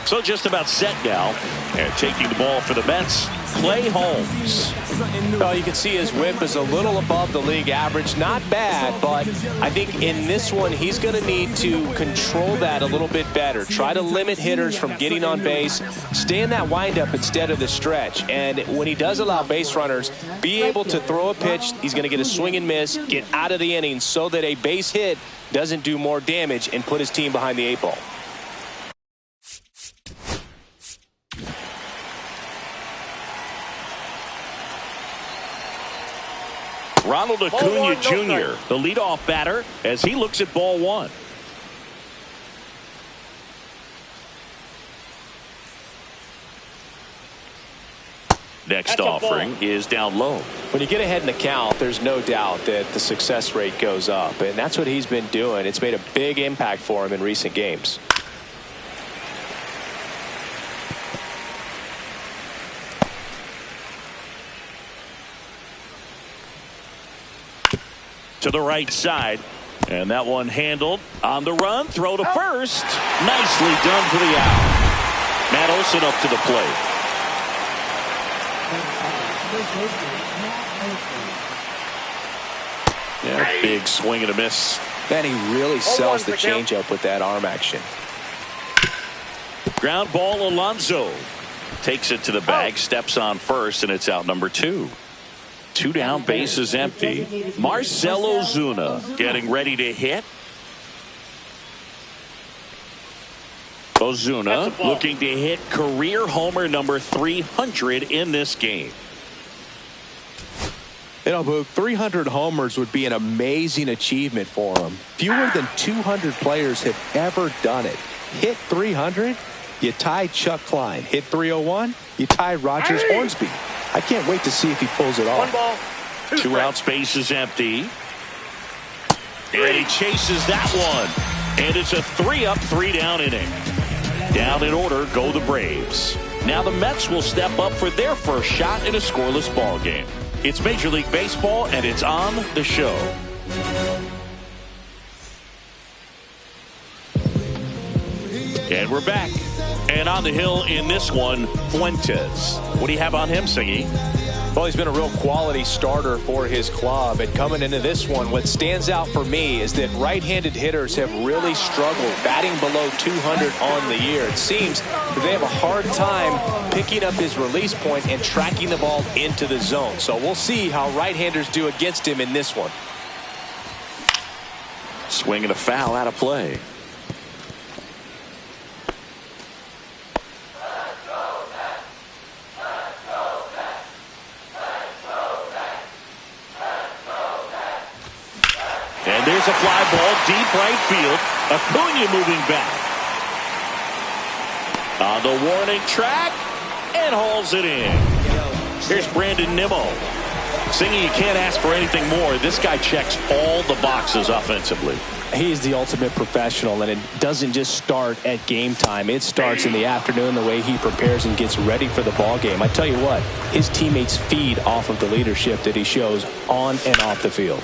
So just about set now, and taking the ball for the Mets, Clay Holmes. Well, you can see his whip is a little above the league average. Not bad, but I think in this one, he's going to need to control that a little bit better. Try to limit hitters from getting on base. Stay in that windup instead of the stretch. And when he does allow base runners, be able to throw a pitch. He's going to get a swing and miss, get out of the inning so that a base hit doesn't do more damage and put his team behind the 8 ball. Ronald Acuna Jr., the leadoff batter, as he looks at ball 1. Next offering is down low. When you get ahead in the count, there's no doubt that the success rate goes up, and that's what he's been doing. It's made a big impact for him in recent games. To the right side, and that one handled on the run. Throw to first. Nicely done for the out. Matt Olson up to the plate. Yeah, big swing and a miss. Man, he really sells the changeup with that arm action. Ground ball. Alonso takes it to the bag, steps on first, and it's out number 2. 2 down, bases empty. Marcell Ozuna getting ready to hit. Ozuna looking to hit career homer number 300 in this game. You know, Boog, 300 homers would be an amazing achievement for him. Fewer than 200 players have ever done it. Hit 300, you tie Chuck Klein. Hit 301, you tie Rogers Hornsby. I can't wait to see if he pulls it off. 1 ball, 2 outs, base is empty. And he chases that one. And it's a 3-up, 3-down inning. Down in order go the Braves. Now the Mets will step up for their first shot in a scoreless ball game. It's Major League Baseball, and it's on the show. And we're back. And on the hill in this one, Fuentes. What do you have on him, Singy? Well, he's been a real quality starter for his club. And coming into this one, what stands out for me is that right-handed hitters have really struggled batting below 200 on the year. It seems that they have a hard time picking up his release point and tracking the ball into the zone. So we'll see how right-handers do against him in this one. Swing and a foul out of play. And there's a fly ball deep right field. Acuna moving back. On the warning track and hauls it in. Here's Brandon Nimmo. Singy, you can't ask for anything more. This guy checks all the boxes offensively. He's the ultimate professional, and it doesn't just start at game time. It starts in the afternoon, the way he prepares and gets ready for the ball game. I tell you what, his teammates feed off of the leadership that he shows on and off the field.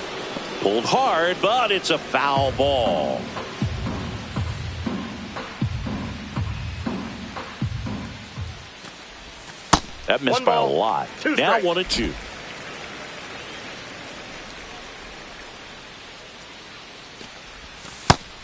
Pulled hard, but it's a foul ball. That missed by a lot. Now 1-2.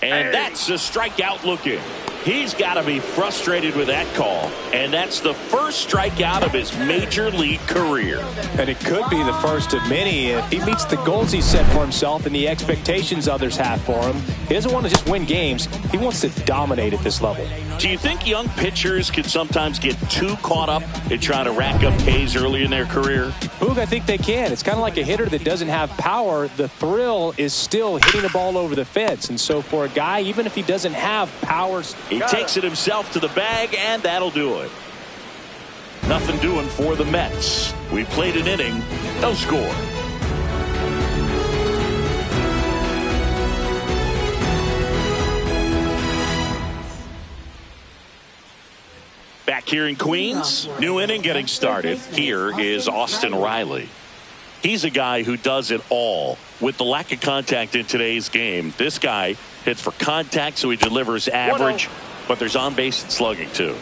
And that's a strikeout looking. He's got to be frustrated with that call. And that's the first strikeout of his major league career. And it could be the first of many if he meets the goals he set for himself and the expectations others have for him. He doesn't want to just win games. He wants to dominate at this level. Do you think young pitchers can sometimes get too caught up in trying to rack up Ks early in their career? Boog, I think they can. It's kind of like a hitter that doesn't have power. The thrill is still hitting the ball over the fence. And so for a guy, even if he doesn't have powers, he takes it himself to the bag, and that'll do it. Nothing doing for the Mets. We played an inning, no score. Back here in Queens, new inning getting started. Here is Austin Riley. He's a guy who does it all. With the lack of contact in today's game, this guy hits for contact, so he delivers average, but there's on-base and slugging too.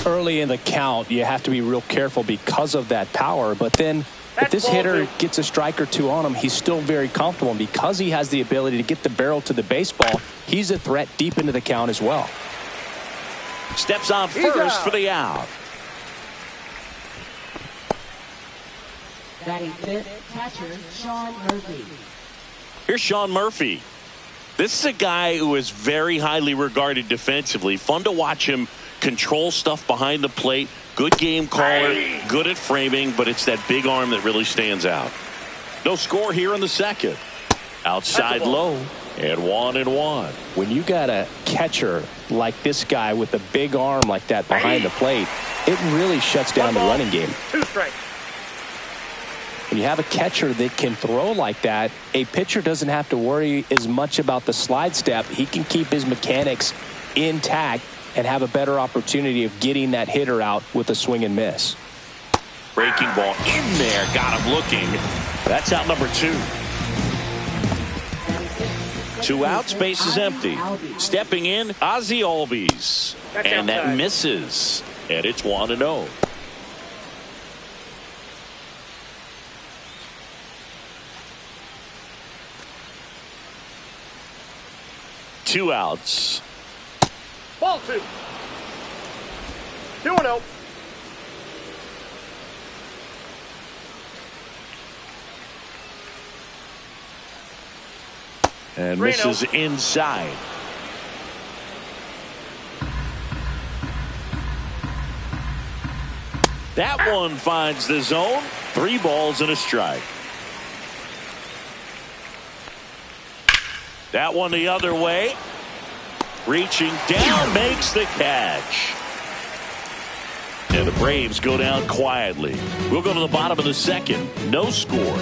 early in the count, you have to be real careful because of that power. But then if this hitter gets a strike or two on him, he's still very comfortable. And because he has the ability to get the barrel to the baseball, he's a threat deep into the count as well. Steps on first for the out. Batting fifth, catcher Sean Murphy. Here's Sean Murphy. This is a guy who is very highly regarded defensively. Fun to watch him control stuff behind the plate. Good game caller, good at framing, but it's that big arm that really stands out. No score here in the second. Outside low, and 1-1. When you got a catcher like this guy with a big arm like that behind the plate, it really shuts down the running game. 2 strikes. When you have a catcher that can throw like that, a pitcher doesn't have to worry as much about the slide step. He can keep his mechanics intact and have a better opportunity of getting that hitter out with a swing and miss. Breaking ball in there, got him looking. That's out number 2. 2 outs, base is empty. Stepping in, Ozzie Albies. And that misses. And it's 1-0. Two outs. Ball 2. 2-0. And misses inside. That one finds the zone. 3 balls and a strike. That one the other way. Reaching down, makes the catch. And the Braves go down quietly. We'll go to the bottom of the second. No score.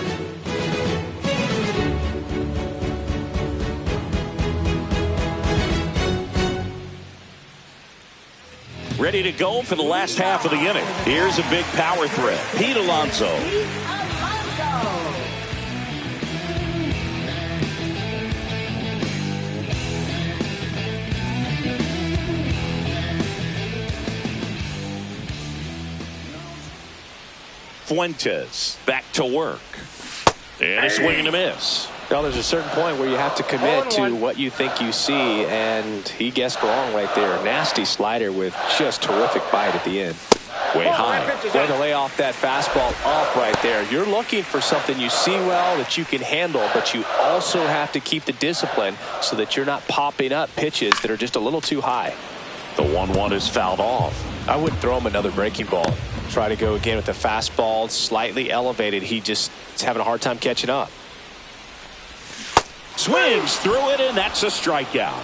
Ready to go for the last half of the inning. Here's a big power threat. Pete Alonso. Fuentes back to work. And a swing and a miss. Well, there's a certain point where you have to commit to what you think you see, and he guessed wrong right there. Nasty slider with just terrific bite at the end. Way high. Way to lay off that fastball off right there. You're looking for something you see well that you can handle, but you also have to keep the discipline so that you're not popping up pitches that are just a little too high. The 1-1 is fouled off. I wouldn't throw him another breaking ball. Try to go again with the fastball slightly elevated. He just is having a hard time catching up. Swings through it, and that's a strikeout.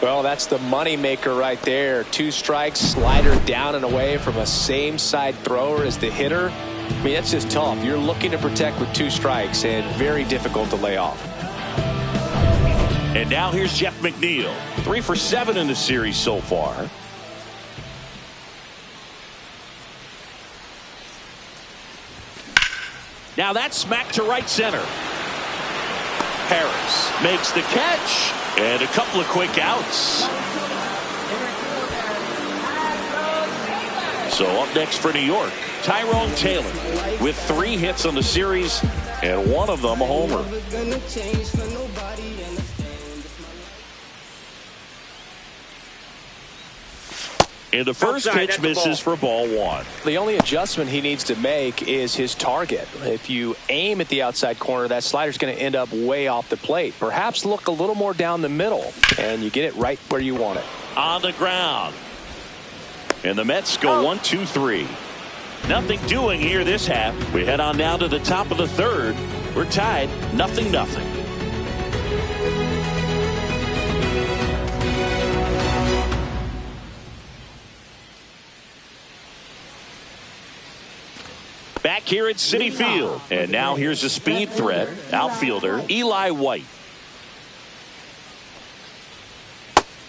Well, that's the money maker right there. 2 strikes, slider down and away from a same side thrower as the hitter. I mean, that's just tough. You're looking to protect with 2 strikes and very difficult to lay off. And now here's Jeff McNeil. 3 for 7 in the series so far. Now that's smacked to right center. Harris makes the catch, and a couple of quick outs. So up next for New York, Tyrone Taylor with 3 hits on the series, and 1 of them a homer. And the first pitch misses for ball 1. The only adjustment he needs to make is his target. If you aim at the outside corner, that slider's going to end up way off the plate. Perhaps look a little more down the middle, and you get it right where you want it. On the ground. And the Mets go 1-2-3. Nothing doing here this half. We head on down to the top of the 3rd. We're tied 0-0. Back here at Citi Field. And now here's a speed threat. Outfielder Eli White.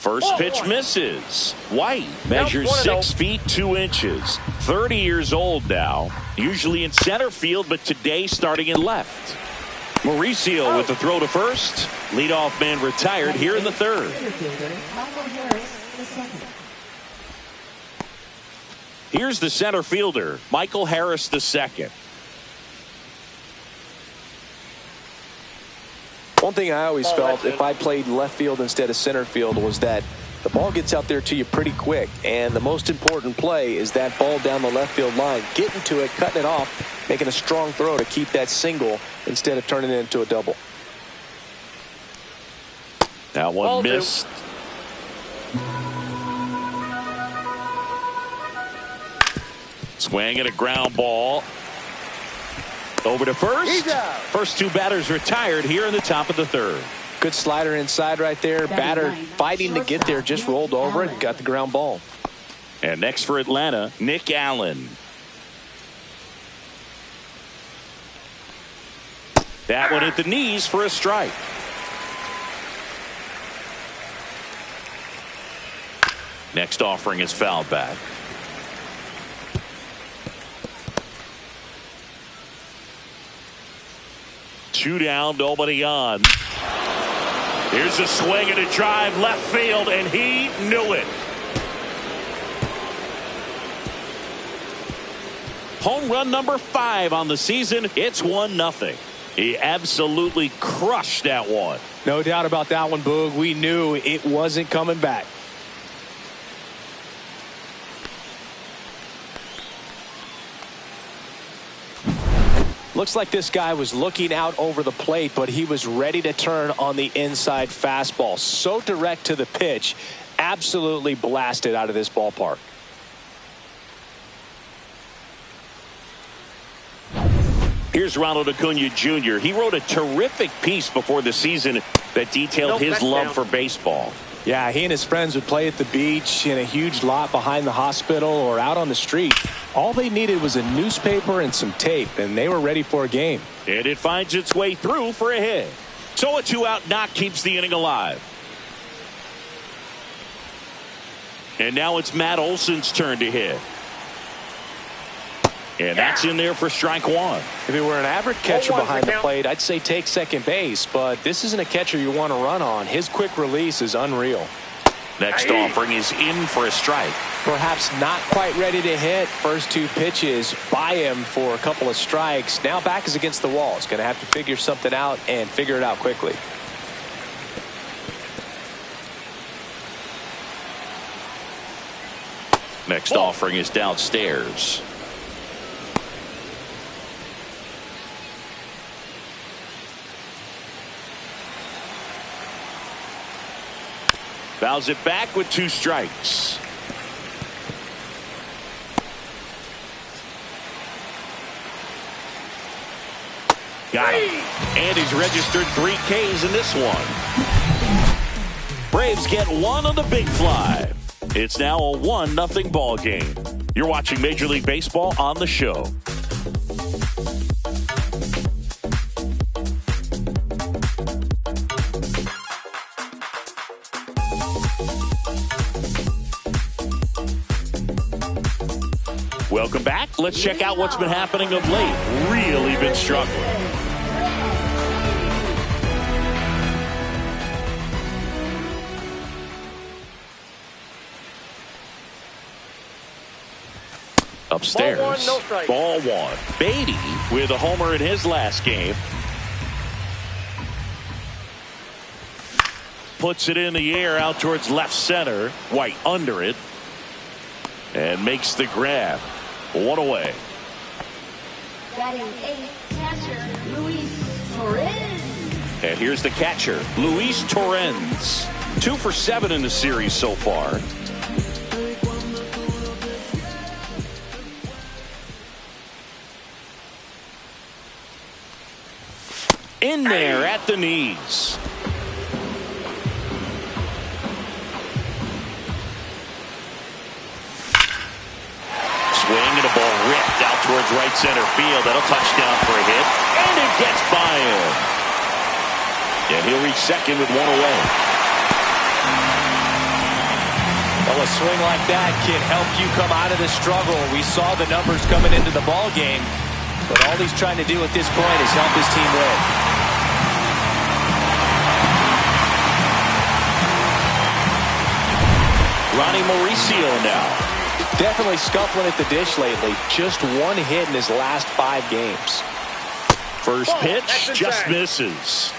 First pitch misses. White measures 6 feet 2 inches. 30 years old now. Usually in center field, but today starting in left. Mauricio with the throw to first. Leadoff man retired here in the 3rd. Here's the center fielder, Michael Harris II. One thing I always felt if I played left field instead of center field was that the ball gets out there to you pretty quick, and the most important play is that ball down the left field line, getting to it, cutting it off, making a strong throw to keep that single instead of turning it into a double. That one missed. Swing and a ground ball. Over to first. First two batters retired here in the top of the third. Good slider inside right there. Batter fighting to get there, just rolled over it, got the ground ball. And next for Atlanta, Nick Allen. That one hit the knees for a strike. Next offering is fouled back. Two down, nobody on. Here's a swing and a drive left field, and he knew it. Home run number 5 on the season. It's 1-0. He absolutely crushed that one. No doubt about that one, Boog. We knew it wasn't coming back. Looks like this guy was looking out over the plate, but he was ready to turn on the inside fastball. So direct to the pitch, absolutely blasted out of this ballpark. Here's Ronald Acuna Jr. He wrote a terrific piece before the season that detailed his love for baseball. Yeah, he and his friends would play at the beach, in a huge lot behind the hospital, or out on the street. All they needed was a newspaper and some tape, and they were ready for a game. And it finds its way through for a hit. So a 2-out knock keeps the inning alive. And now it's Matt Olson's turn to hit. And that's in there for strike one. If it were an average catcher behind the plate, I'd say take second base, but this isn't a catcher you want to run on. His quick release is unreal. Next offering is in for a strike. Perhaps not quite ready to hit. First two pitches by him for a couple of strikes. Now back is against the wall. He's going to have to figure something out and figure it out quickly. Next offering is downstairs. Fouls it back with 2 strikes. Got him. And he's registered 3 Ks in this one. Braves get one on the big fly. It's now a 1-0 ball game. You're watching Major League Baseball on the show. Welcome back. Let's check out what's been happening of late. Really been struggling. Upstairs. Ball 1, no strike. Ball 1. Beatty with a homer in his last game. Puts it in the air out towards left center. White under it. And makes the grab. 1 away. Batting 8, catcher Luis Torres. And here's the catcher, Luis Torrens. 2 for 7 in the series so far. In there at the knees. Swing and a ball ripped out towards right center field. That'll touch down for a hit. And it gets by him. And he'll reach second with 1 away. Well, a swing like that can help you come out of the struggle. We saw the numbers coming into the ball game, but all he's trying to do at this point is help his team win. Ronnie Mauricio now. Definitely scuffling at the dish lately. Just one hit in his last 5 games. First pitch just misses.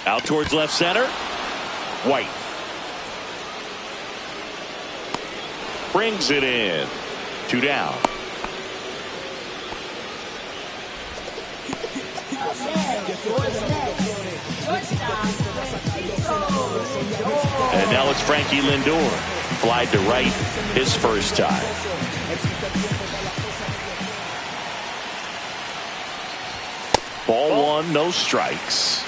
Out towards left center. White. Brings it in. 2 down. And now it's Frankie Lindor. Flied to right his first time. Ball 1, no strikes.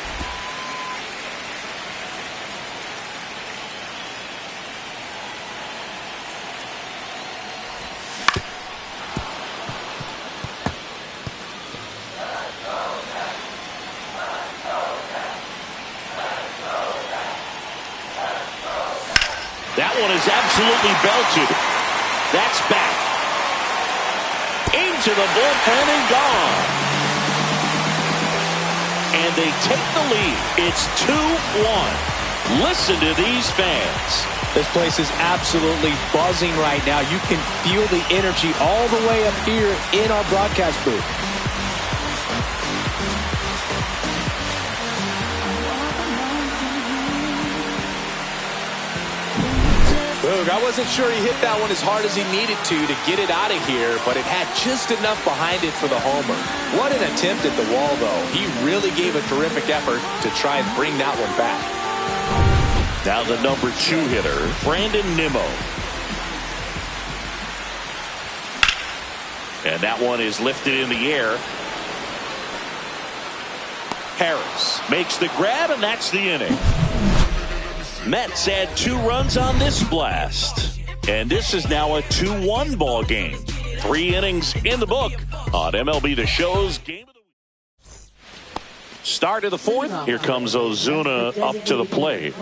That one is absolutely belted. That's back. Into the bullpen and gone. And they take the lead. It's 2-1. Listen to these fans. This place is absolutely buzzing right now. You can feel the energy all the way up here in our broadcast booth. I wasn't sure he hit that one as hard as he needed to get it out of here, but it had just enough behind it for the homer. What an attempt at the wall, though. He really gave a terrific effort to try and bring that one back. Now the number 2 hitter, Brandon Nimmo. And that one is lifted in the air. Harris makes the grab, and that's the inning. Mets add 2 runs on this blast. And this is now a 2-1 ball game. 3 innings in the book on MLB The Show's Game of the Week. Start of the 4th. Here comes Ozuna up to the plate.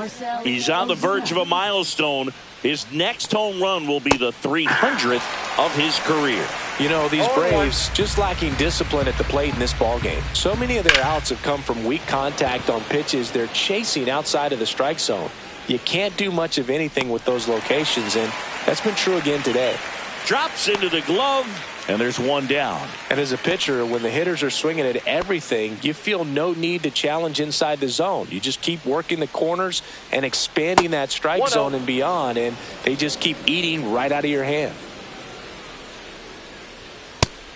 He's on the verge of a milestone. His next home run will be the 300th of his career. You know, these Braves just lacking discipline at the plate in this ball game. So many of their outs have come from weak contact on pitches they're chasing outside of the strike zone. You can't do much of anything with those locations, and that's been true again today. Drops into the glove, and there's 1 down. And as a pitcher, when the hitters are swinging at everything, you feel no need to challenge inside the zone. You just keep working the corners and expanding that strike zone and beyond, and they just keep eating right out of your hand.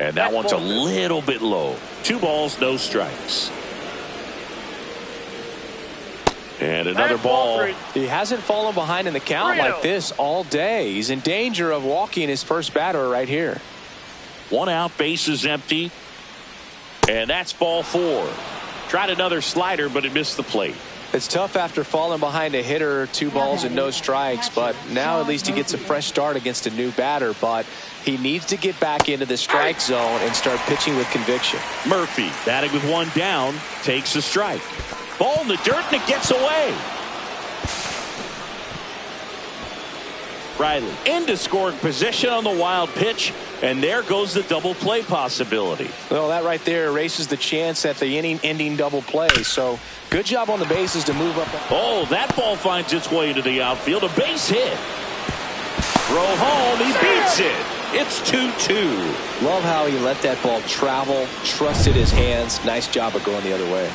And that one's a little bit low. 2 balls, no strikes. And another ball. He hasn't fallen behind in the count like this all day. He's in danger of walking his first batter right here. 1 out, bases empty. And that's ball 4. Tried another slider, but it missed the plate. It's tough after falling behind a hitter, 2 balls and no strikes, but now at least he gets a fresh start against a new batter. But he needs to get back into the strike zone and start pitching with conviction. Murphy, batting with 1 down, takes a strike. Ball in the dirt, and it gets away. Riley into scoring position on the wild pitch, and there goes the double play possibility. Well, that right there erases the chance at the inning-ending double play. So good job on the bases to move up. Oh, that ball finds its way into the outfield. A base hit. Throw home. He beats it. It's 2-2. Love how he let that ball travel, trusted his hands. Nice job of going the other way.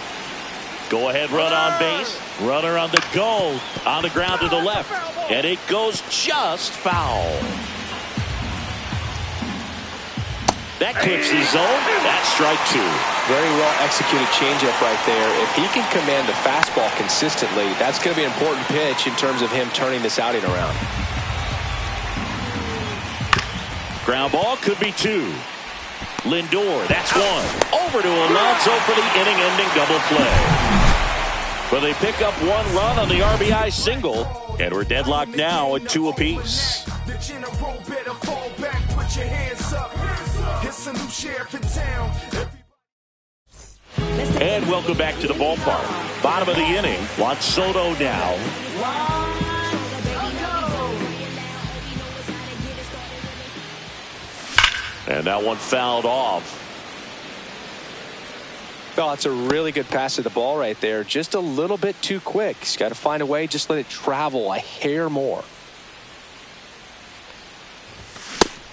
Go ahead run on base. Runner on the go. On the ground to the left. And it goes just foul. That clips the zone. That's strike 2. Very well executed changeup right there. If he can command the fastball consistently, that's going to be an important pitch in terms of him turning this outing around. Ground ball could be 2. Lindor, that's 1. Over to Alonso for the inning-ending double play. But they pick up 1 run on the RBI single, and we're deadlocked now at 2 apiece. And welcome back to the ballpark. Bottom of the inning. Juan Soto now. And that one fouled off. Oh, it's a really good pass to the ball right there. Just a little bit too quick. He's got to find a way. Just let it travel a hair more.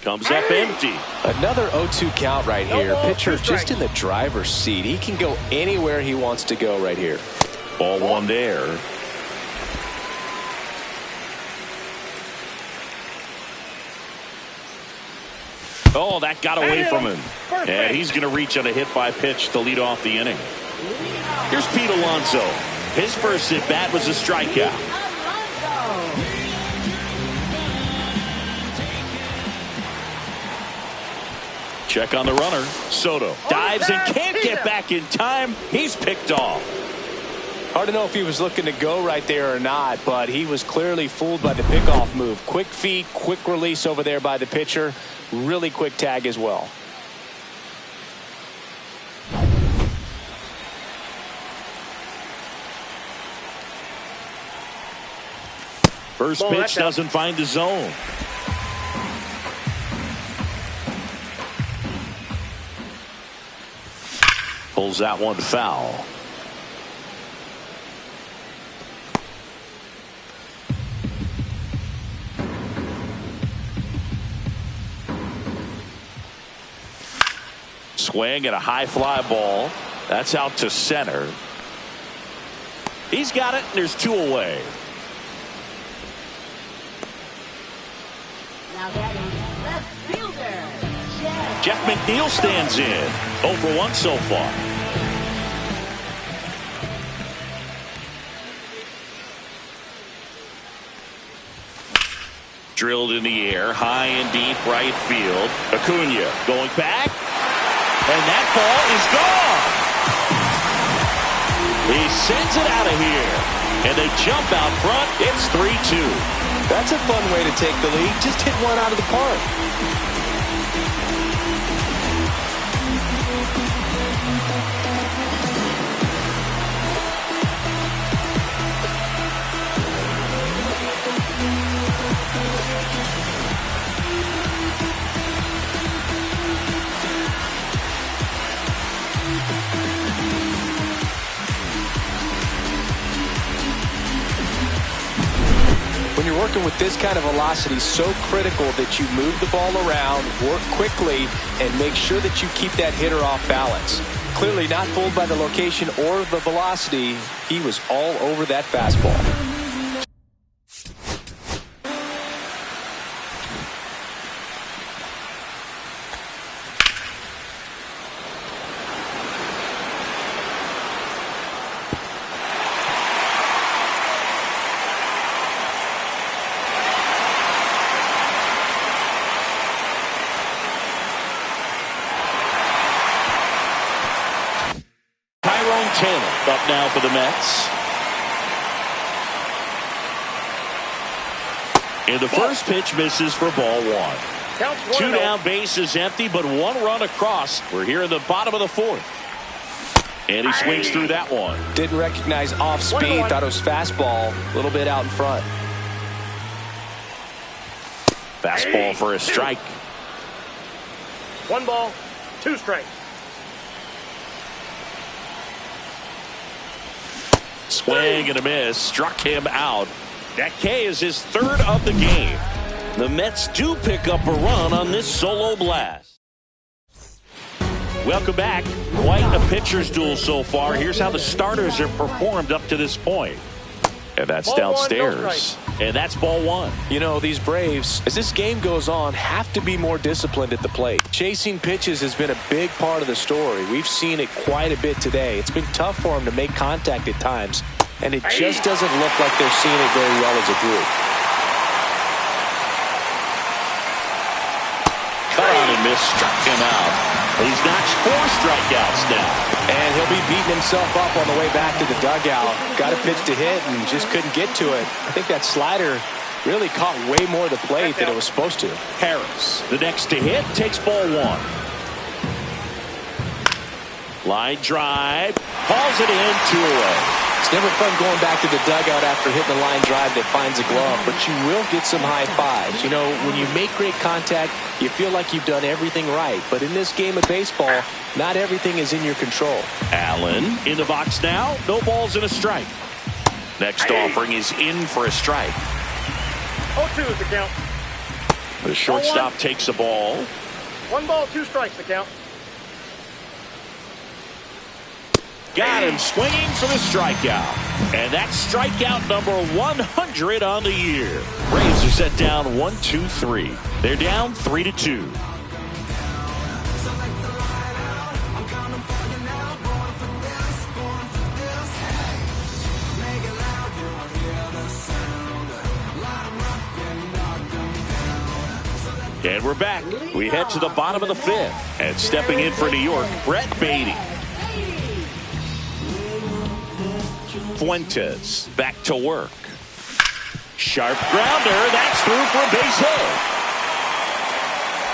Comes up empty. Another 0-2 count right here. Pitcher just in the driver's seat. He can go anywhere he wants to go right here. Ball one there. Oh, that got away from him. And he's going to reach on a hit by pitch to lead off the inning. Here's Pete Alonso. His first at bat was a strikeout. Check on the runner. Soto dives and can't get back in time. He's picked off. Hard to know if he was looking to go right there or not, but he was clearly fooled by the pickoff move. Quick feet, quick release over there by the pitcher. Really quick tag as well. First pitch doesn't find the zone. Pulls that one foul. Swing at a high fly ball. That's out to center. He's got it, and there's two away. Now that is left fielder, Jeff McNeil stands in. 0 for 1 so far. Drilled in the air, high and deep right field. Acuna going back. And that ball is gone. He sends it out of here. And they jump out front. It's 3-2. That's a fun way to take the lead. Just hit one out of the park. When you're working with this kind of velocity, so critical that you move the ball around, work quickly, and make sure that you keep that hitter off balance. Clearly not fooled by the location or the velocity. He was all over that fastball. Up now for the Mets. And the first pitch misses for ball one. 2 down, base is empty, but 1 run across. We're here in the bottom of the 4th. And he swings through that one. Didn't recognize off speed, thought it was fastball, a little bit out in front. Fastball for a strike. 1 ball, 2 strikes. Swing and a miss. Struck him out. That K is his 3rd of the game. The Mets do pick up a run on this solo blast. Welcome back. Quite a pitcher's duel so far. Here's how the starters have performed up to this point. And that's Ball downstairs. one, and that's ball 1. You know, these Braves, as this game goes on, have to be more disciplined at the plate. Chasing pitches has been a big part of the story. We've seen it quite a bit today. It's been tough for them to make contact at times, and it just doesn't look like they're seeing it very well as a group. Cut on and miss, struck him out. He's notched 4 strikeouts now. And he'll be beating himself up on the way back to the dugout. Got a pitch to hit and just couldn't get to it. I think that slider really caught way more of the plate than it was supposed to. Harris, the next to hit, takes ball 1. Line drive, hauls it in, 2 away. It's never fun going back to the dugout after hitting a line drive that finds a glove, but you will get some high fives. You know, when you make great contact, you feel like you've done everything right. But in this game of baseball, not everything is in your control. Allen in the box now. No balls and a strike. Next offering is in for a strike. 0-2 is the count. The shortstop takes the ball. 1 ball, 2 strikes the count. Got him swinging for the strikeout. And that's strikeout number 100 on the year. Braves are set down 1-2-3. They're down 3-2. And we're back. We head to the bottom of the 5th. And stepping in for New York, Brett Beatty. Fuentes back to work. Sharp grounder. That's through for a base hit.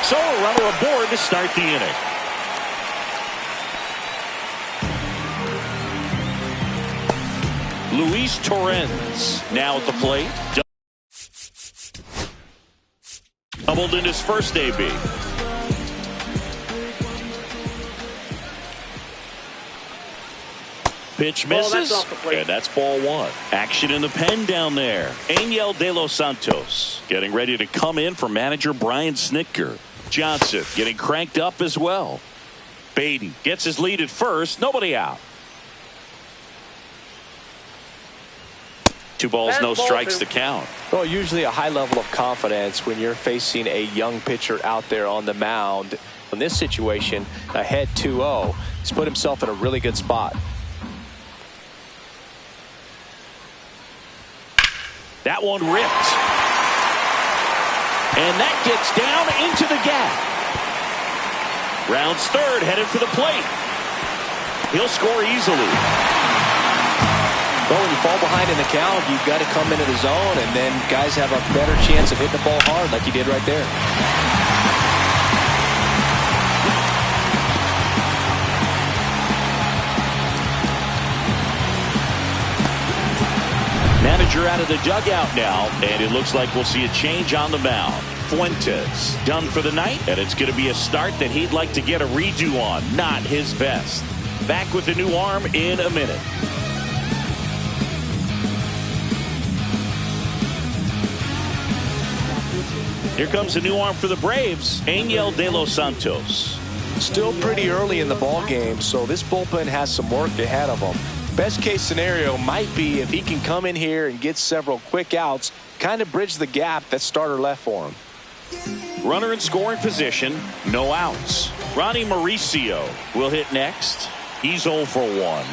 So a runner aboard to start the inning. Luis Torrens now at the plate. Doubled in his first AB. Pitch misses, and that's ball 1. Action in the pen down there. Angel De Los Santos getting ready to come in for manager Brian Snitker. Johnson getting cranked up as well. Beatty gets his lead at first. Nobody out. 2 balls, no strikes to count. Well, usually a high level of confidence when you're facing a young pitcher out there on the mound. In this situation, ahead 2-0. He's put himself in a really good spot. That one ripped. And that gets down into the gap. Rounds third, headed for the plate. He'll score easily. Well, when you fall behind in the count, you've got to come into the zone, and then guys have a better chance of hitting the ball hard like you did right there. Manager out of the dugout now, and it looks like we'll see a change on the mound. Fuentes done for the night, and it's going to be a start that he'd like to get a redo on. Not his best. Back with the new arm in a minute. Here comes a new arm for the Braves, Angel De Los Santos. Still pretty early in the ball game, so this bullpen has some work ahead of them. Best case scenario might be if he can come in here and get several quick outs, kind of bridge the gap that starter left for him. Runner in scoring position, no outs. Ronnie Mauricio will hit next. He's 0 for 1.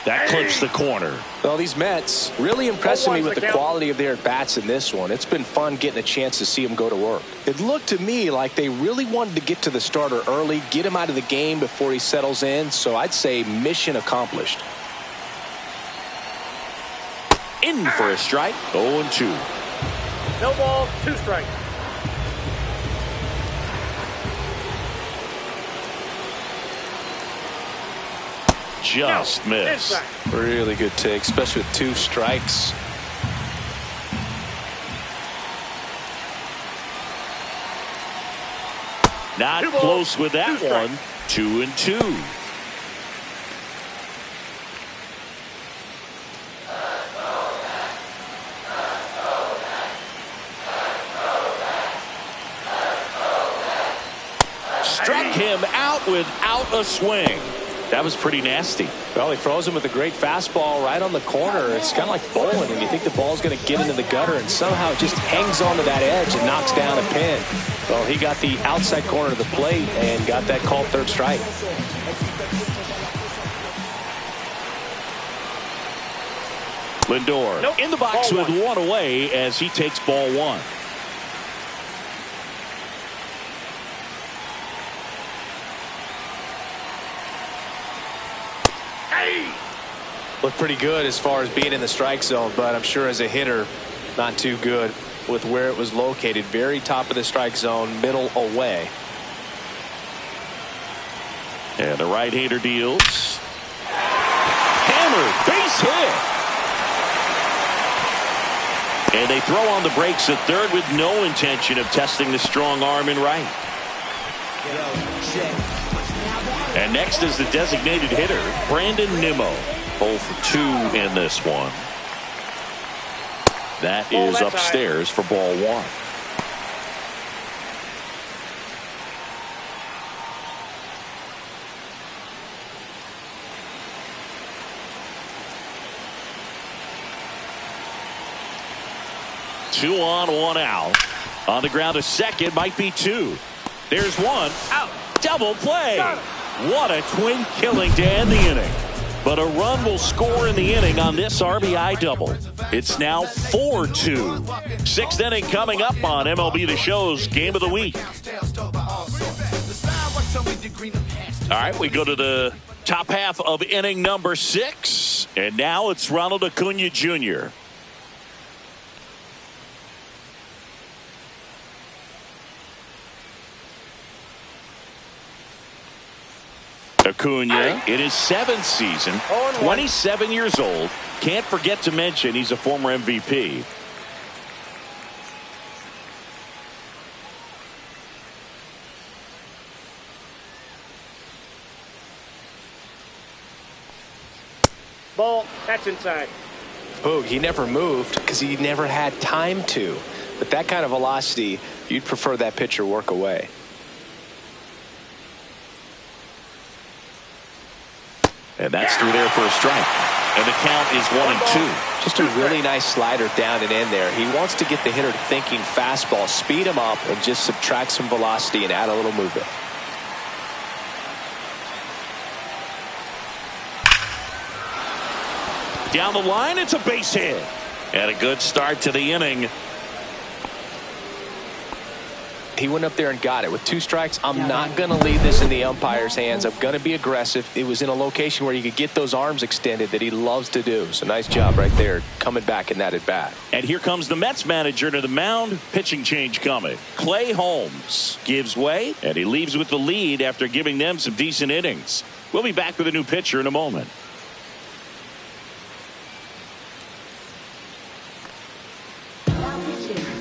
That clips the corner. Well, these Mets really impressing me with the quality of their at-bats in this one. It's been fun getting a chance to see them go to work. It looked to me like they really wanted to get to the starter early, get him out of the game before he settles in, so I'd say mission accomplished. In for a strike, 0-2. No balls, 2 strikes. Just missed. Really good take, especially with 2 strikes. Not close with that one. 2-2. Struck him out without a swing. That was pretty nasty. Well, he froze him with a great fastball right on the corner. It's kind of like bowling, and you think the ball's going to get into the gutter, and somehow it just hangs onto that edge and knocks down a pin. Well, he got the outside corner of the plate and got that called 3rd strike. Lindor in the box with 1 away as he takes ball 1. Looked pretty good as far as being in the strike zone, but I'm sure as a hitter, not too good with where it was located. Very top of the strike zone, middle away. And the right-hander deals. Hammered, base base hit. And they throw on the brakes at third with no intention of testing the strong arm in right. And next is the designated hitter, Brandon Nimmo. 0 for 2 in this one. That is upstairs for ball 1. Two on, one out. On the ground to second, might be 2. There's 1 out. Double play. What a twin killing to end the inning. But a run will score in the inning on this RBI double. It's now 4-2. 6th inning coming up on MLB The Show's Game of the Week. All right, we go to the top half of inning number 6. And now it's Ronald Acuna Jr. Acuna in his 7th season, 27 years old. Can't forget to mention he's a former MVP. Ball, that's inside. Oh, he never moved because he never had time to. But that kind of velocity, you'd prefer that pitcher work away. And that's through there for a strike. And the count is 1-2. Just a really nice slider down and in there. He wants to get the hitter thinking fastball, speed him up, and just subtract some velocity and add a little movement. Down the line, it's a base hit. And a good start to the inning. He went up there and got it. With 2 strikes, I'm not going to leave this in the umpire's hands. I'm going to be aggressive. It was in a location where you could get those arms extended that he loves to do. So nice job right there coming back in that at bat. And here comes the Mets manager to the mound. Pitching change coming. Clay Holmes gives way, and he leaves with the lead after giving them some decent innings. We'll be back with a new pitcher in a moment.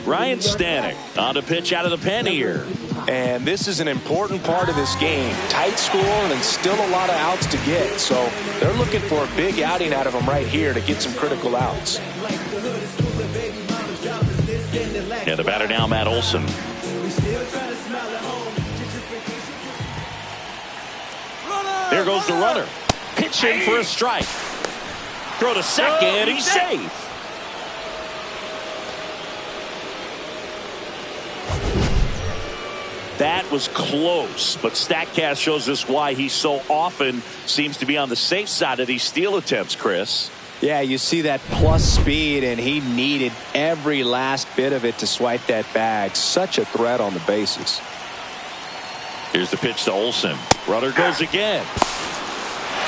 Ryan Stanek on to pitch out of the pen here. And this is an important part of this game. Tight score and still a lot of outs to get. So they're looking for a big outing out of him right here to get some critical outs. And the batter now, Matt Olson. There goes the runner. Pitching for a strike. Throw to second. He's safe. That was close, but StatCast shows us why he so often seems to be on the safe side of these steal attempts, Chris. Yeah, you see that plus speed, and he needed every last bit of it to swipe that bag. Such a threat on the bases. Here's the pitch to Olson. Runner goes again.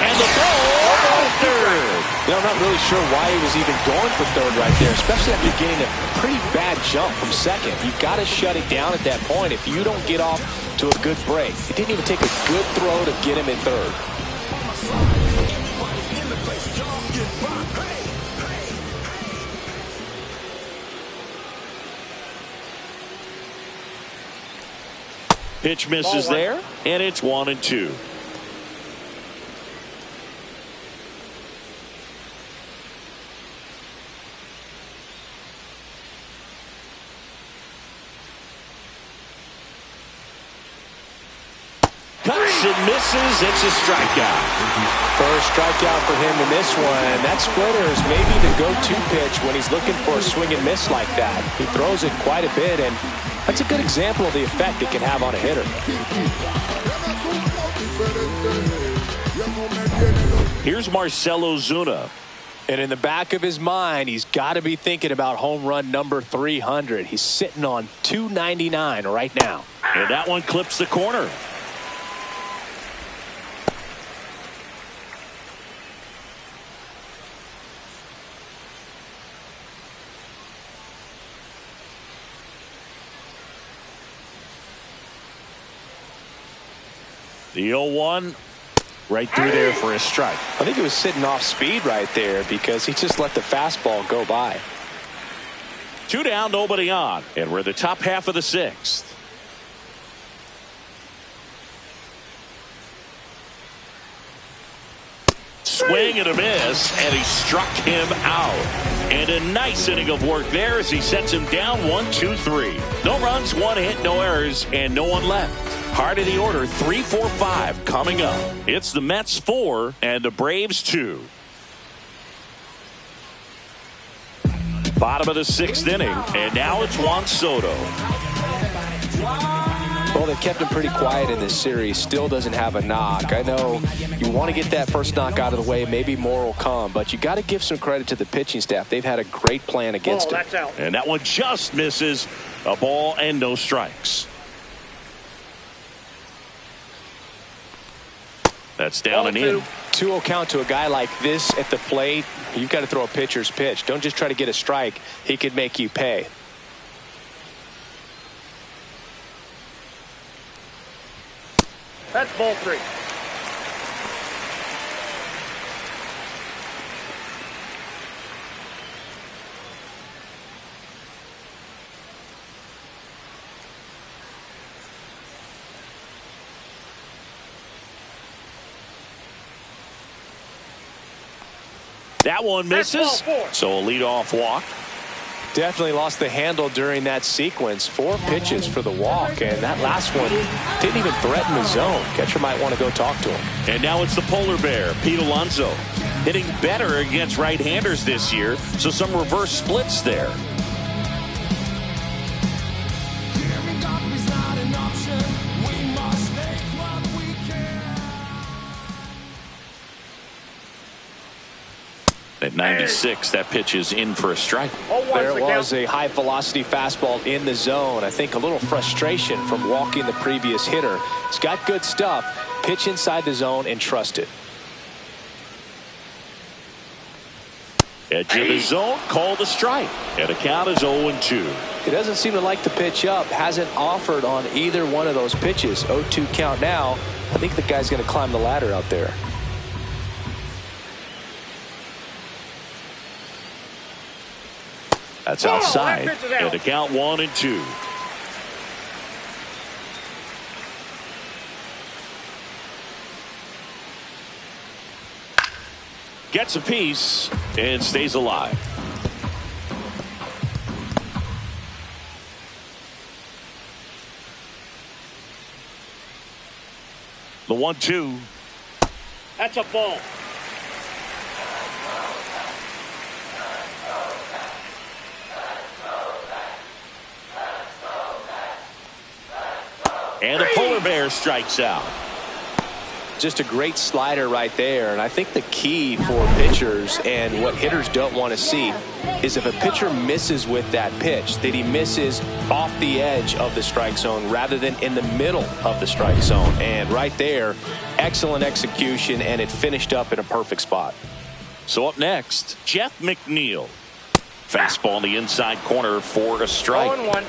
And the throw to third. You know, I'm not really sure why he was even going for third right there, especially after getting a pretty bad jump from second. You've got to shut it down at that point if you don't get off to a good break. It didn't even take a good throw to get him in third. Pitch misses there, and it's 1-2. Cuts and misses. It's a strikeout. First strikeout for him in this one. That splitter is maybe the go-to pitch when he's looking for a swing and miss like that. He throws it quite a bit, and that's a good example of the effect it can have on a hitter. Here's Marcell Ozuna. And in the back of his mind, he's got to be thinking about home run number 300. He's sitting on 299 right now. And that one clips the corner. The 0-1. right through there for a strike. I think he was sitting off speed right there because he just let the fastball go by. 2 down, nobody on, and we're the top half of the 6th. Swing and a miss, and he struck him out. And a nice inning of work there as he sets him down 1-2-3. No runs, 1 hit, no errors, and no one left. Heart of the order, 3-4-5 coming up. It's the Mets 4 and the Braves 2. Bottom of the 6th inning, and now it's Juan Soto. Well, they kept him pretty quiet in this series. Still doesn't have a knock. I know you want to get that first knock out of the way. Maybe more will come, but you got to give some credit to the pitching staff. They've had a great plan against him. That's out. And that one just misses. A ball and no strikes. That's down and in. 2-0 count to a guy like this at the plate. You've got to throw a pitcher's pitch. Don't just try to get a strike. He could make you pay. That's ball 3. That one misses. So a leadoff walk. Definitely lost the handle during that sequence. 4 pitches for the walk, and that last one didn't even threaten the zone. Catcher might want to go talk to him. And now it's the polar bear, Pete Alonso, hitting better against right-handers this year, so some reverse splits there. At 96, that pitch is in for a strike. There was a high-velocity fastball in the zone. I think a little frustration from walking the previous hitter. It's got good stuff. Pitch inside the zone and trust it. Edge of the zone, called a strike. And the count is 0-2. He doesn't seem to like the pitch up. Hasn't offered on either one of those pitches. 0-2 count now. I think the guy's going to climb the ladder out there. That's outside. And the count 1-2. Gets a piece and stays alive. The 1-2. That's a ball. And the polar bear strikes out. Just a great slider right there. And I think the key for pitchers and what hitters don't want to see is if a pitcher misses with that pitch, that he misses off the edge of the strike zone rather than in the middle of the strike zone. And right there, excellent execution, and it finished up in a perfect spot. So up next, Jeff McNeil. Fastball in the inside corner for a strike. 0-1.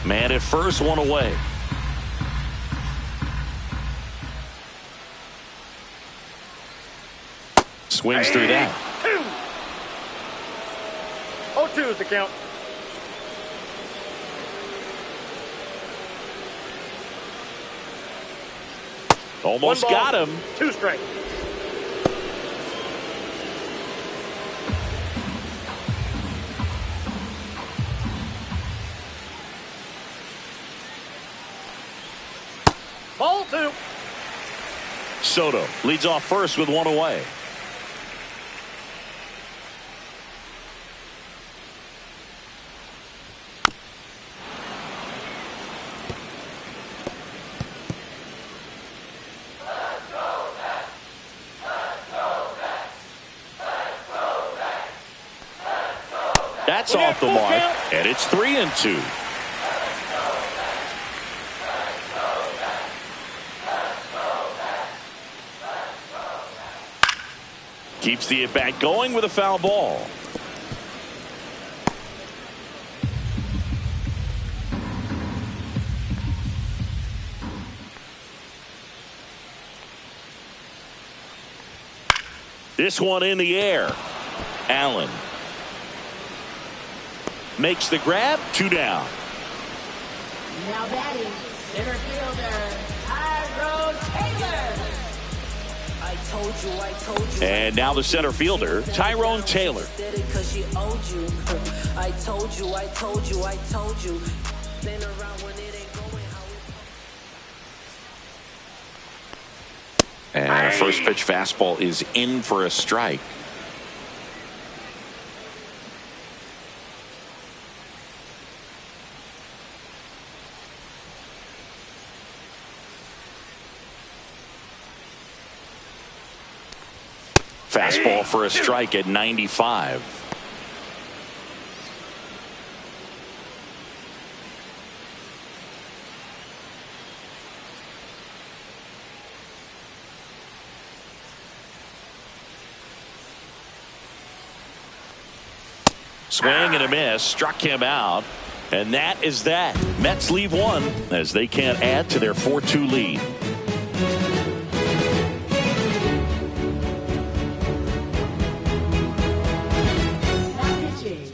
Man at first, one away. Swings through that. 0-2 is the count. Almost got him. 2 strikes. Ball 2. Soto leads off first with one away. That's off the mark, and it's 3-2. Keeps the at-bat going with a foul ball. This one in the air. Allen makes the grab. 2 down. Now batting, center fielder, Tyrone Taylor. And now the center fielder, Tyrone Taylor. And a first pitch fastball is in for a strike. Fastball for a strike at 95. Swing and a miss, struck him out. And that is that. Mets leave one as they can't add to their 4-2 lead.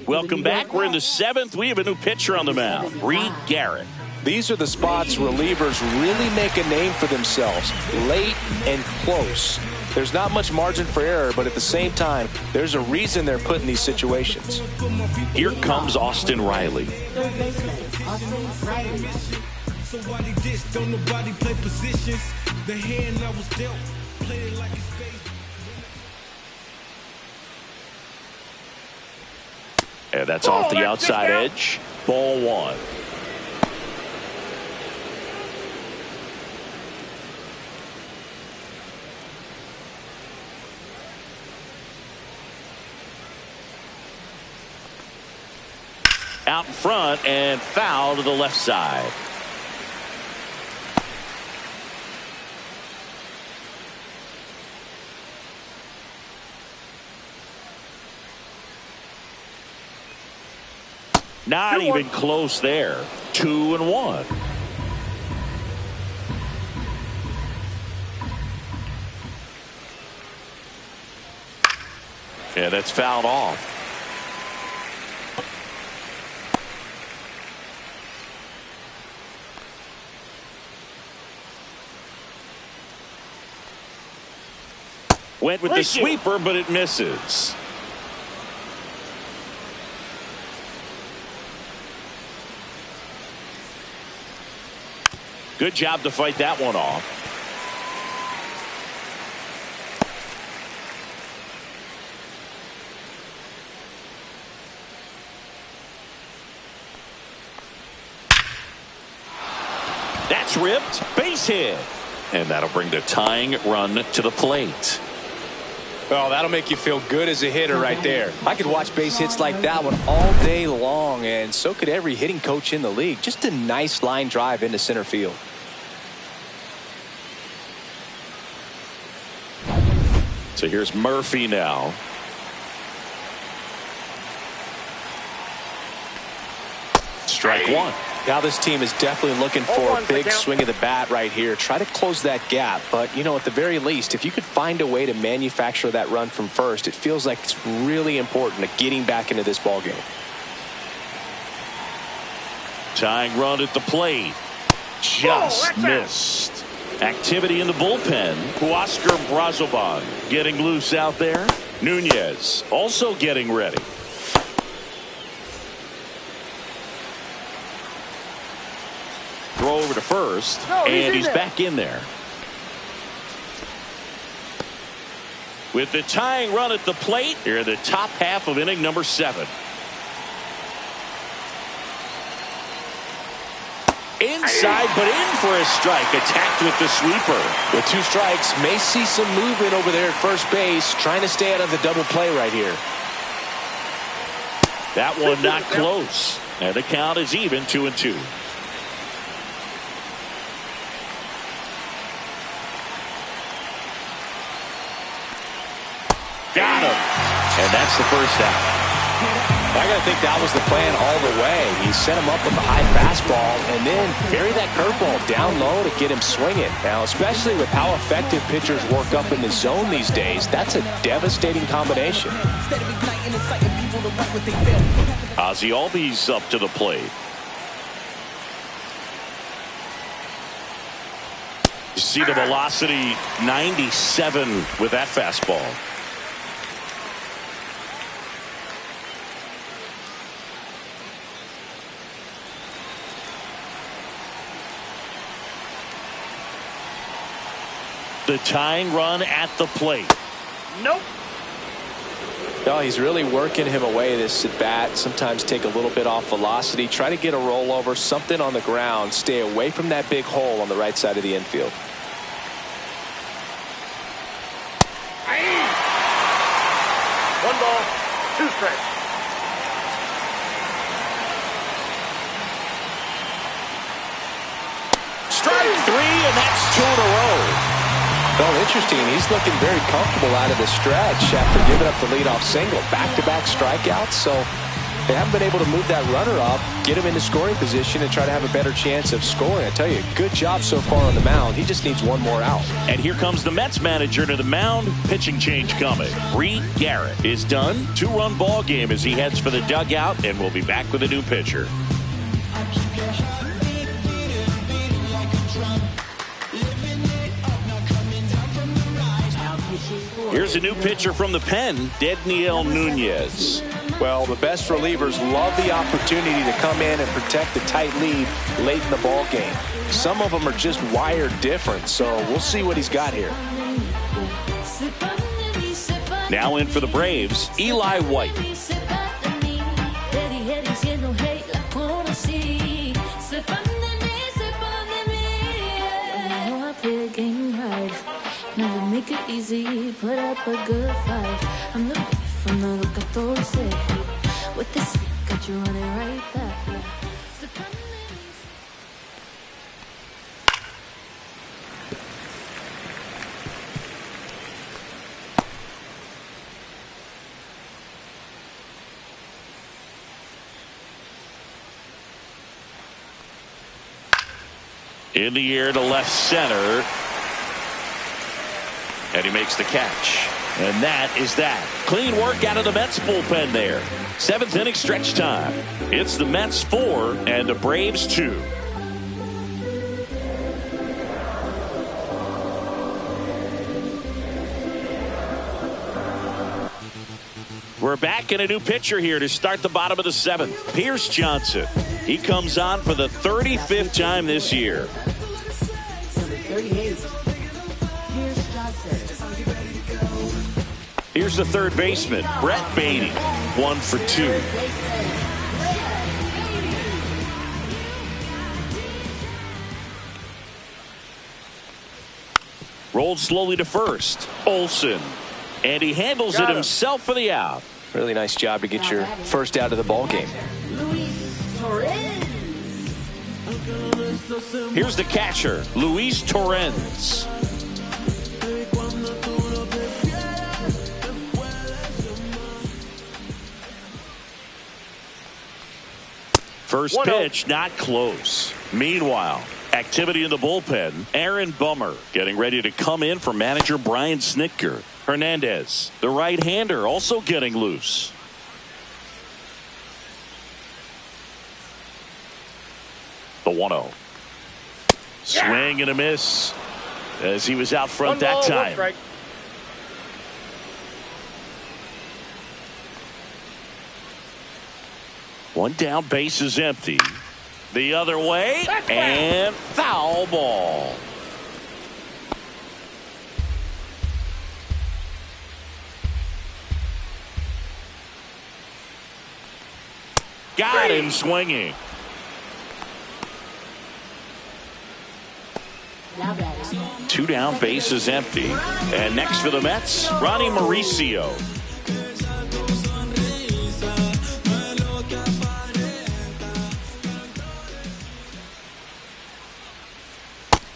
Welcome back. We're in the 7th. We have a new pitcher on the mound, Reed Garrett. These are the spots relievers really make a name for themselves, late and close. There's not much margin for error, but at the same time, there's a reason they're put in these situations. Here comes Austin Riley. Third baseman, Austin Riley. Somebody dissed, don't nobody play positions. The hand I was dealt, play it like it's baseball. And that's off the outside edge. Ball 1. Out in front and foul to the left side. Not even close there. 2-1. Yeah, that's fouled off. Went with the sweeper, but it misses. Good job to fight that one off. That's ripped. Base hit. And that'll bring the tying run to the plate. Well, that'll make you feel good as a hitter right there. I could watch base hits like that one all day long, and so could every hitting coach in the league. Just a nice line drive into center field. So here's Murphy now. Strike 1. Now this team is definitely looking for a big swing of the bat right here. Try to close that gap. But, you know, at the very least, if you could find a way to manufacture that run from first, it feels like it's really important to getting back into this ballgame. Tying run at the plate. Just missed. Activity in the bullpen. Huascar Brazoban getting loose out there. Nunez also getting ready. Throw over to first, and he's back in there. With the tying run at the plate, here in the top half of inning number 7. Inside, but in for a strike. Attacked with the sweeper. With 2 strikes, may see some movement over there at first base, trying to stay out of the double play right here. That one not close. And the count is even, 2-2. Got him. And that's the first out. I got to think that was the plan all the way. He set him up with a high fastball and then bury that curveball down low to get him swinging. Now, especially with how effective pitchers work up in the zone these days, that's a devastating combination. Ozzie Albies up to the plate. You see the velocity 97 with that fastball. The tying run at the plate. Nope. No, he's really working him away this at bat. Sometimes take a little bit off velocity. Try to get a rollover, something on the ground. Stay away from that big hole on the right side of the infield. One ball, two strikes. Strike three, and that's two in a row. Well, interesting. He's looking very comfortable out of the stretch after giving up the leadoff single. Back-to-back strikeouts, so they haven't been able to move that runner up, get him into scoring position, and try to have a better chance of scoring. I tell you, good job so far on the mound. He just needs one more out. And here comes the Mets manager to the mound. Pitching change coming. Reed Garrett is done. Two-run ball game as he heads for the dugout, and we'll be back with a new pitcher. Here's a new pitcher from the pen, Dedniel Nunez. Well, the best relievers love the opportunity to come in and protect the tight lead late in the ball game. Some of them are just wired different, so we'll see what he's got here. Now in for the Braves, Eli White. Never make it easy, put up a good fight. I'm the beef, I'm the look at those say. With this, got you running right back. Yeah. In the air to left center. And he makes the catch. And that is that. Clean work out of the Mets bullpen there. Seventh inning stretch time. It's the Mets 4 and the Braves 2. We're back in a new pitcher here to start the bottom of the seventh. Pierce Johnson. He comes on for the 35th time this year. Number 38. Pierce Johnson. Here's the third baseman, Brett Beatty. 1 for 2. Rolled slowly to first. Olsen. And he handles it himself for the out. Really nice job to get your first out of the ball game. Here's the catcher, Luis Torrens. First pitch, not close. Meanwhile, activity in the bullpen. Aaron Bummer getting ready to come in for manager Brian Snitker. Hernandez, the right-hander, also getting loose. The 1-0. Swing and a miss as he was out front that time. One down, base is empty. The other way, and foul ball. Got him swinging. Two down, base is empty. And next for the Mets, Ronnie Mauricio.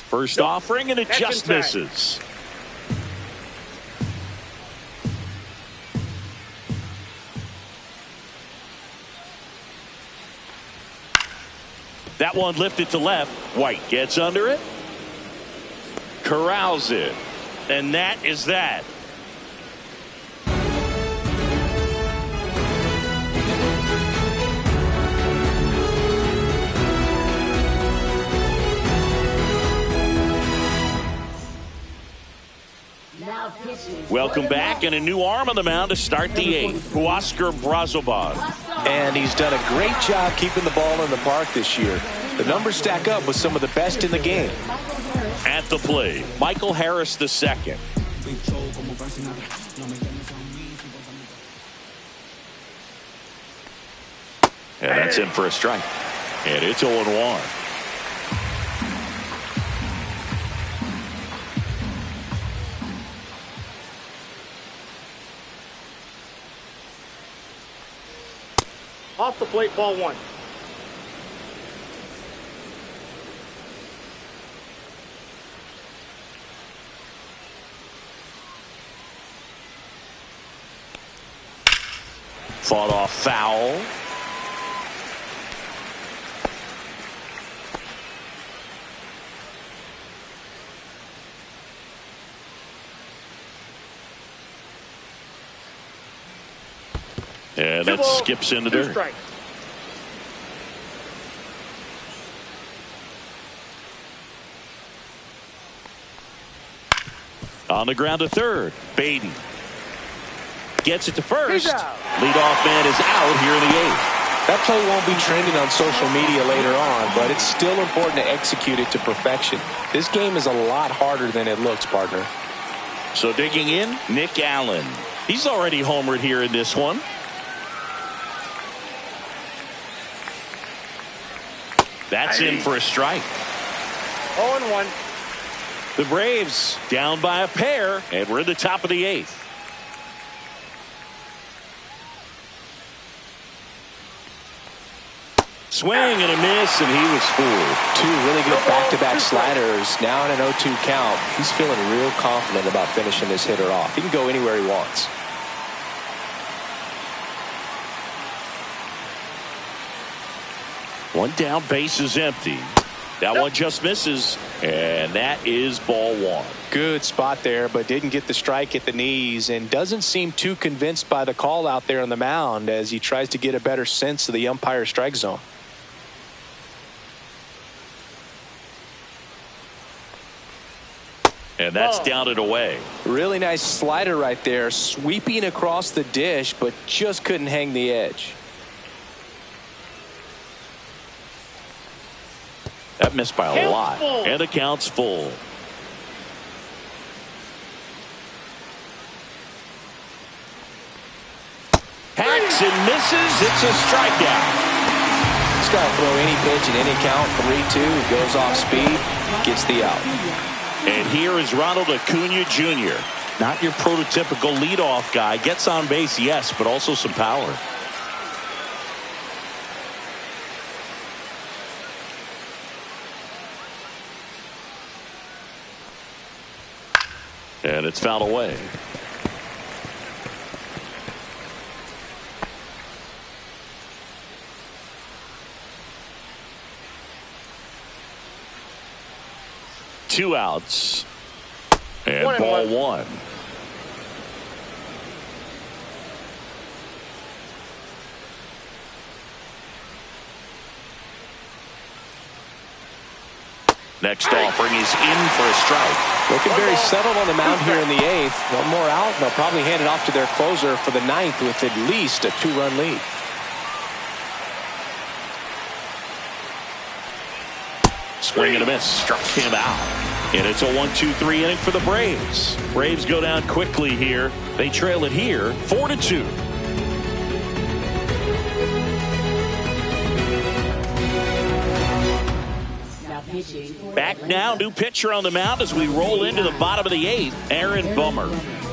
First offering, and it just misses. That one lifted to left. White gets under it. Corrals it. And that is that. Welcome back, and a new arm on the mound to start the 8th. Huascar Brazoban. And he's done a great job keeping the ball in the park this year. The numbers stack up with some of the best in the game. At the plate, Michael Harris II. And that's in for a strike. And it's 0-1. Off the plate, ball 1. Fought off foul. And that skips into dirt. Strike. On the ground to third. Beatty gets it to first. He's out. Leadoff man is out here in the 8th. That play won't be trending on social media later on, but it's still important to execute it to perfection. This game is a lot harder than it looks, partner. So digging in, Nick Allen. He's already homered here in this one. That's in for a strike. 0-1. The Braves down by a pair, and we're in the top of the 8th. Swing and a miss, and he was fooled. Two really good back-to-back sliders. Now in an 0-2 count. He's feeling real confident about finishing this hitter off. He can go anywhere he wants. One down, base is empty. That one just misses, and that is ball 1. Good spot there, but didn't get the strike at the knees, and doesn't seem too convinced by the call out there on the mound as he tries to get a better sense of the umpire strike zone. And that's down and away. Really nice slider right there, sweeping across the dish, but just couldn't hang the edge. That missed by a Count's lot. full. And the count's full. Hacks and misses. It's a strikeout. He's got to throw any pitch in any count. 3-2. He goes off speed, gets the out. And here is Ronald Acuna Jr. Not your prototypical leadoff guy. Gets on base, yes, but also some power. And it's fouled away. Two outs. And ball 1. Next offering is in for a strike. Looking very settled on the mound here in the 8th. One more out, and they'll probably hand it off to their closer for the 9th with at least a 2-run lead. Swing and a miss. Struck him out. And it's a 1-2-3 inning for the Braves. Braves go down quickly here. They trail it here 4-2. Back now, new pitcher on the mound as we roll into the bottom of the 8th, Aaron Bummer.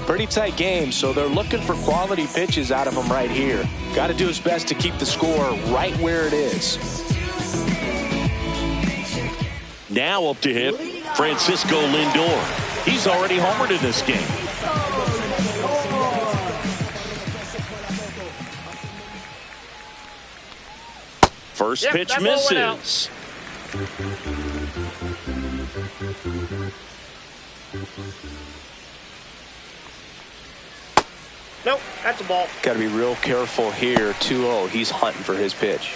Pretty tight game, so they're looking for quality pitches out of him right here. Got to do his best to keep the score right where it is. Now up to hit, Francisco Lindor. He's already homered in this game. First pitch misses. Nope, that's a ball. Got to be real careful here. 2-0. He's hunting for his pitch.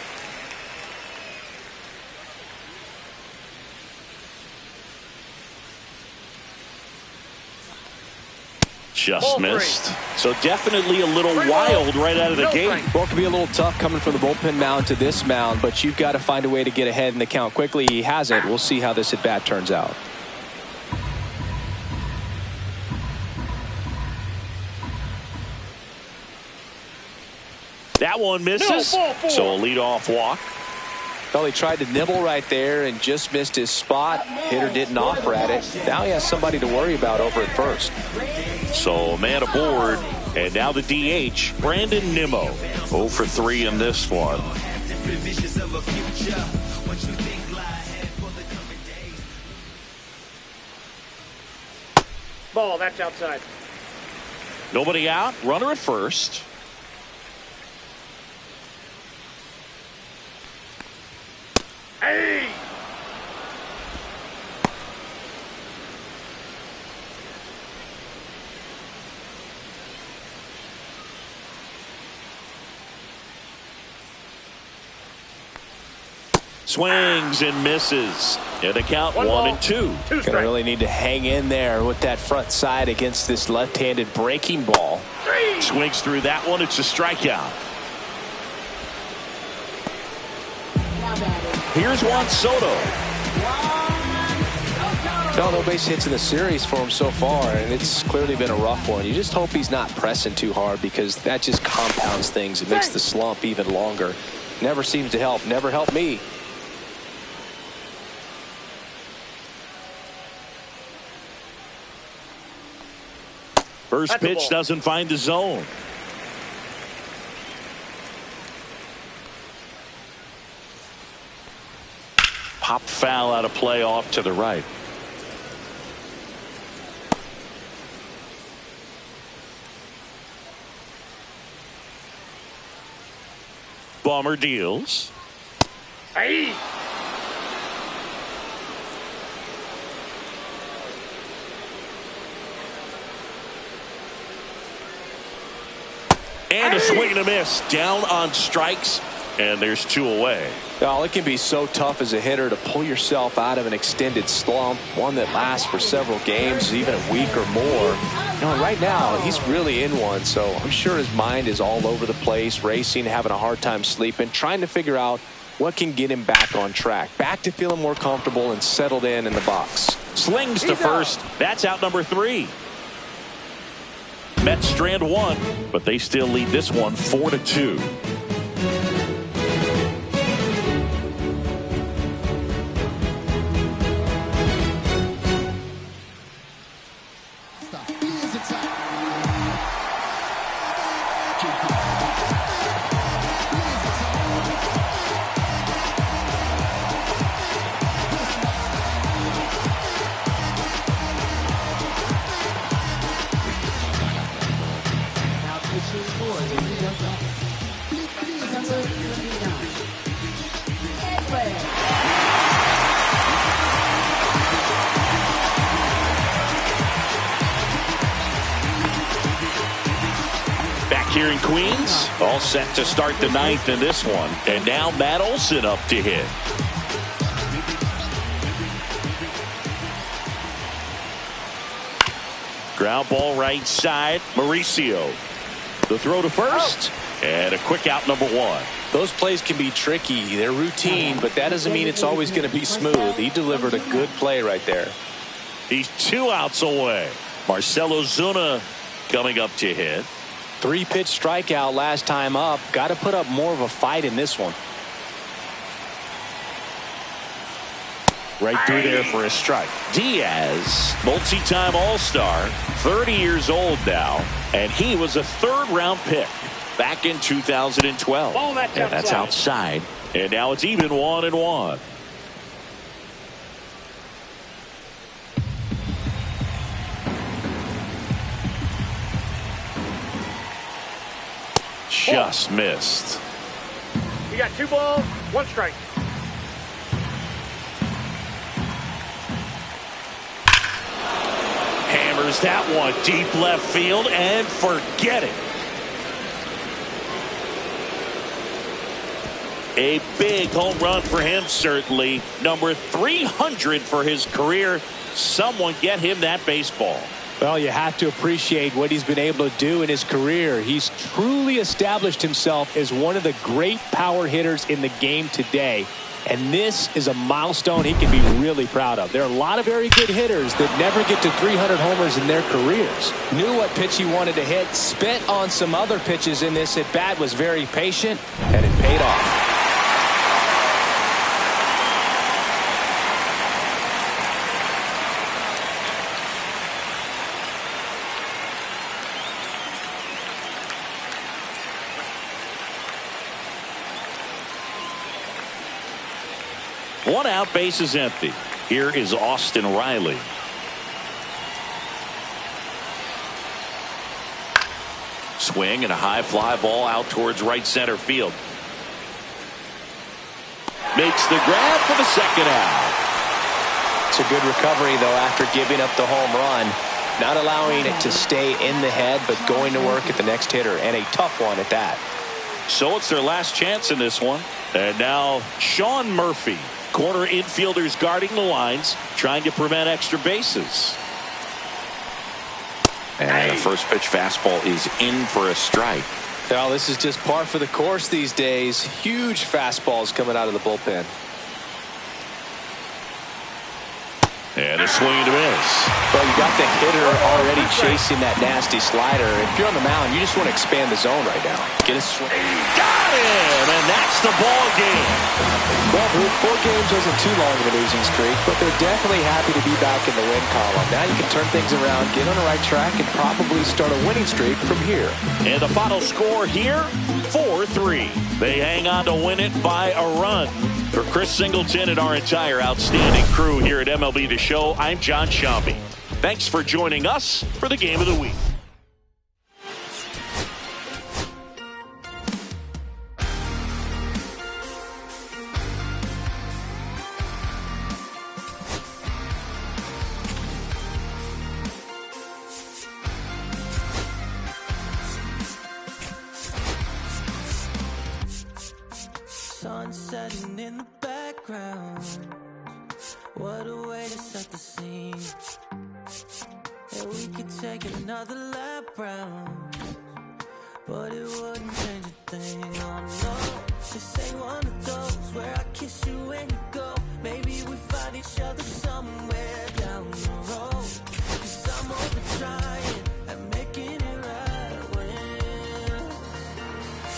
Just missed. So definitely a little wild right out of the gate. Well, it could be a little tough coming from the bullpen mound to this mound, but you've got to find a way to get ahead in the count quickly. He hasn't. We'll see how this at bat turns out. That one misses. So a leadoff walk. Well, he tried to nibble right there and just missed his spot. Hitter didn't offer at it. Now he has somebody to worry about over at first. So a man aboard, and now the DH, Brandon Nimmo. 0 for 3 in this one. Ball, that's outside. Nobody out, runner at first. Hey! Swings and misses. And the count 1 and 2. Gonna really need to hang in there with that front side against this left-handed breaking ball. Swings through that one. It's a strikeout. Here's Juan Soto. No base hits in the series for him so far, and it's clearly been a rough one. You just hope he's not pressing too hard, because that just compounds things. It makes the slump even longer. Never seems to help. Never helped me. First pitch doesn't find the zone. Pop foul out of play off to the right. Bomber deals. Hey! And a swing and a miss. Down on strikes, and there's 2 away. Well, it can be so tough as a hitter to pull yourself out of an extended slump, one that lasts for several games, even a week or more. Right now, he's really in one, so I'm sure his mind is all over the place, racing, having a hard time sleeping, trying to figure out what can get him back on track, back to feeling more comfortable and settled in the box. Slings to first. That's out number 3. Mets strand 1, but they still lead this one 4-2. Here in Queens, all set to start the 9th in this one. And now Matt Olson up to hit. Ground ball right side. Mauricio. The throw to first. And a quick out number 1. Those plays can be tricky. They're routine, but that doesn't mean it's always going to be smooth. He delivered a good play right there. He's 2 outs away. Marcelo Zuna coming up to hit. 3-pitch strikeout last time up. Got to put up more of a fight in this one. Right through there for a strike. Diaz, multi-time All-Star, 30 years old now, and he was a 3rd-round pick back in 2012. And that's outside. And now it's even 1-1. Just missed. You got 2 balls, 1 strike. Fires that one deep left field and forget it. A big home run for him, certainly. Number 300 for his career. Someone get him that baseball. Well, you have to appreciate what he's been able to do in his career. He's truly established himself as one of the great power hitters in the game today. And this is a milestone he can be really proud of. There are a lot of very good hitters that never get to 300 homers in their careers. Knew what pitch he wanted to hit, spent on some other pitches in this at bat, was very patient, and it paid off. One out, base is empty. Here is Austin Riley. Swing and a high fly ball out towards right center field. Makes the grab for the second out. It's a good recovery, though, after giving up the home run. Not allowing it to stay in the head, but going to work at the next hitter, and a tough one at that. So it's their last chance in this one. And now Sean Murphy. Corner infielders guarding the lines, trying to prevent extra bases. And the first pitch fastball is in for a strike. Well, this is just par for the course these days. Huge fastballs coming out of the bullpen. And a swing and a miss. Well, you got the hitter already chasing that nasty slider. If you're on the mound, you just want to expand the zone right now. Get a swing. Got him, and that's the ball game. Well, 4 games wasn't too long of a losing streak, but they're definitely happy to be back in the win column. Now you can turn things around, get on the right track, and probably start a winning streak from here. And the final score here, 4-3. They hang on to win it by a run. For Chris Singleton and our entire outstanding crew here at MLB The Show, I'm John Sciambi. Thanks for joining us for the Game of the Week. Sun setting in the background. What a way to set the scene. Yeah, we could take another lap round, but it wouldn't change a thing. Oh no, this ain't one of those where I kiss you when you go. Maybe we find each other somewhere down the road. 'Cause I'm over trying and making it right when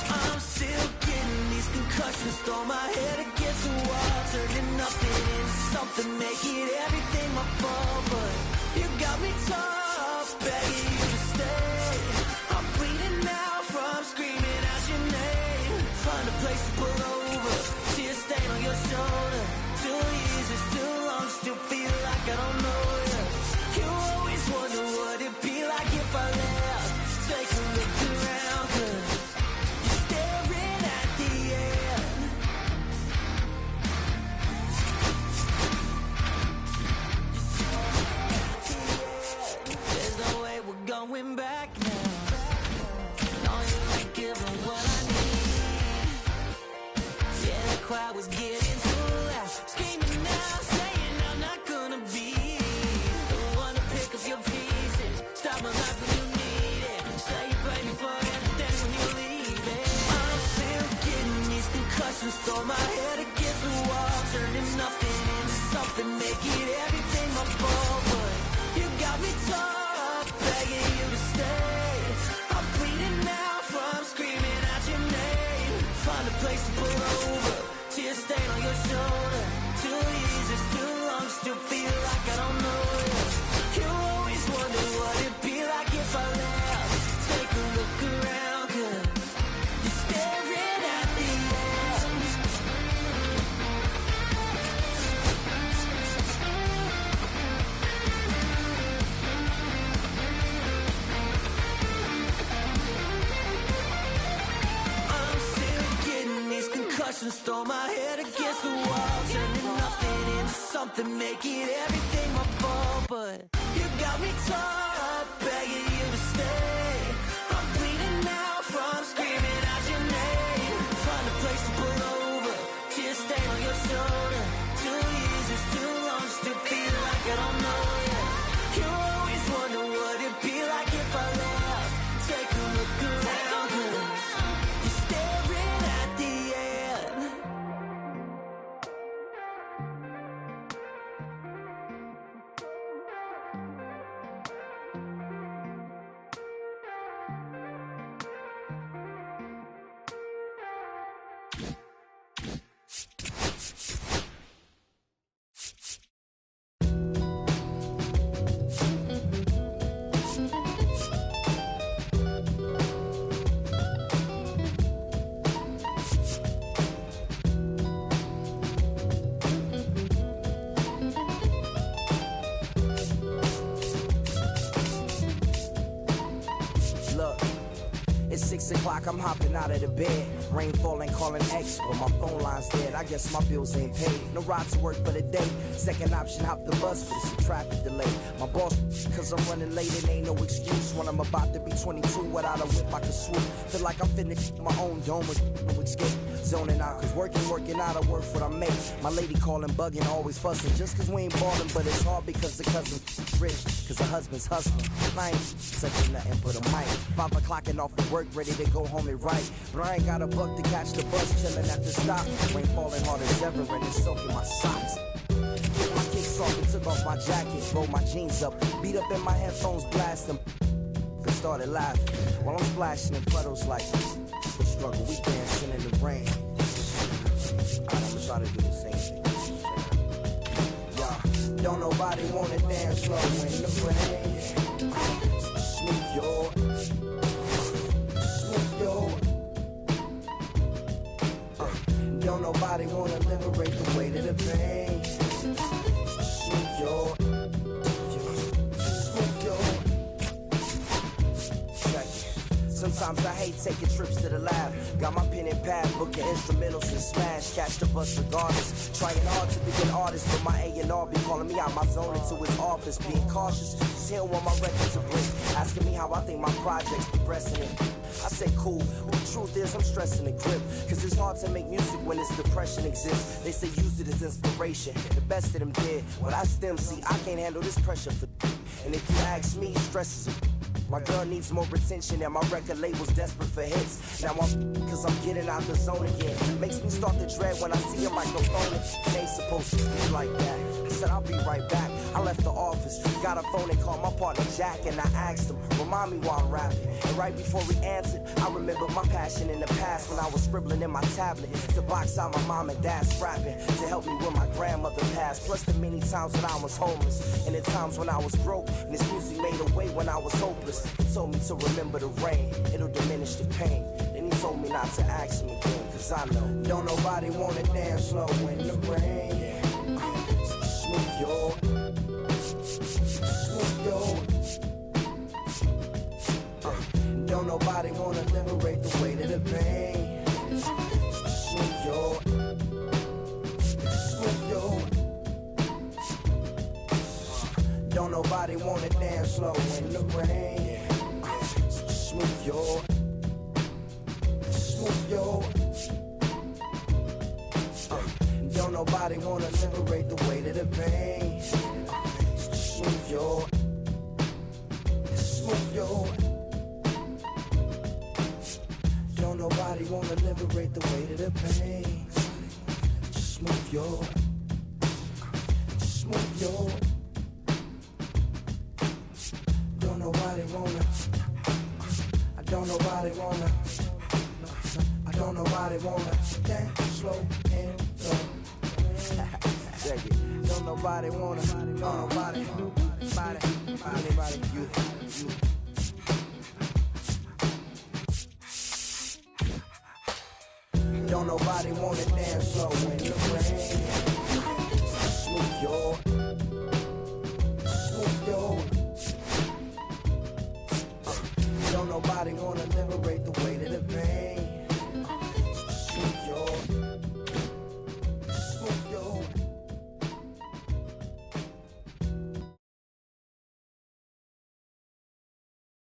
I'm still getting these concussions. Throw my head against the wall, turning nothing into something, make it everything my fault. But you got me tough, begging you to stay. I'm bleeding now from screaming out your name. Find a place to pull over, see a stain on your shoulder. 2 years is too long, still feel like I don't know you. You always wonder what it'd be like if I left. Take a look around, 'cause you're staring at the end. There's no way we're going back now. No, you ain't giving what I need. Yeah, the crowd was getting too loud, screaming now, saying I'm not gonna be the one to pick up your pieces. Stop my life when you need it. Say you pay me for everything when you leave it. I'm still getting these concussions. Throw my head against the wall, turning nothing into something, make it everything my fault. But you got me tough, begging you to stay. I'm bleeding now from screaming out your name. Find a place to pull over, tear stain on your shoulder. 2 years is too long, still feel like I don't know you. You always wonder what it'd be like if I left. Take a look around, 'cause you're staring at the end. I'm still getting these concussions. Throw my head against the wall, turning nothing into something, make it everything my fault. But you got me tough, It's 6 o'clock, I'm hopping out of the bed. Rain falling, calling X, but my phone line's dead. I guess my bills ain't paid. No ride to work for the day. Second option, hop the bus, but it's a traffic delay. My boss, cause I'm running late, it ain't no excuse. When I'm about to be 22, without a whip, I can swoop. Feel like I'm finna my own dome with no escape. Zoning out, cause working out, I work what I make. My lady calling, bugging, always fussing. Just cause we ain't ballin', but it's hard because the cousin's rich. Cause the husband's hustling. I ain't such a nothing but a mic. 5 o'clock and off of work, ready to go home and write. But I ain't got a buck to catch the bus, chillin' at the stop. Rain falling hard as ever and it's soaking my socks. Get my kicks off and took off my jacket. Rolled my jeans up, beat up in my headphones, blasting. Then started laughing while I'm splashing in puddles like the struggle. We dancing in the rain. Alright, I'ma try to do the same thing. Yeah, don't nobody wanna dance slow in the rain. Smooth your, smooth your. Don't nobody wanna liberate the weight of the pain. Smooth your, smooth your. Sometimes I hate taking trips to the lab. Got my pen and pad, booking instrumentals and smash. Catch the bus regardless. Trying hard to be an artist, but my A&R be calling me out my zone into his office. Being cautious, cause he don't want my record to break. Asking me how I think my project's progressing. I say cool, but the truth is I'm stressing the grip. Cause it's hard to make music when this depression exists. They say use it as inspiration. The best of them did, but I still see I can't handle this pressure for. And if you ask me, stress is a. My girl needs more attention and my record label's desperate for hits. Now I'm cause I'm getting out the zone again. Makes me start to dread when I see a microphone. It ain't supposed to be like that. I said I'll be right back. I left the office, got a phone and called my partner Jack, and I asked him, remind me why I'm rapping. And right before he answered, I remember my passion in the past when I was scribbling in my tablet to box out my mom and dad's rapping to help me when my grandmother passed. Plus the many times when I was homeless and the times when I was broke, and this music made a way when I was hopeless. He told me to remember the rain, it'll diminish the pain. Then he told me not to ask him again, cause I know don't nobody wanna dance slow in the rain. Smooth your, smooth your. Don't nobody wanna liberate the weight of the pain. Smooth your, smooth your. Don't nobody wanna dance slow in the rain. Smooth your, smooth your. Don't nobody wanna liberate the weight of the pain. Smooth your, smooth your. Don't nobody wanna liberate the weight of the pain. Smooth your, smooth your. Don't nobody wanna. I don't nobody wanna. I don't nobody wanna dance slow and slow. Check it. Don't nobody wanna. Don't nobody. Anybody. You. Don't nobody wanna dance slow in the rain. Smooth your, smooth your. Don't nobody wanna liberate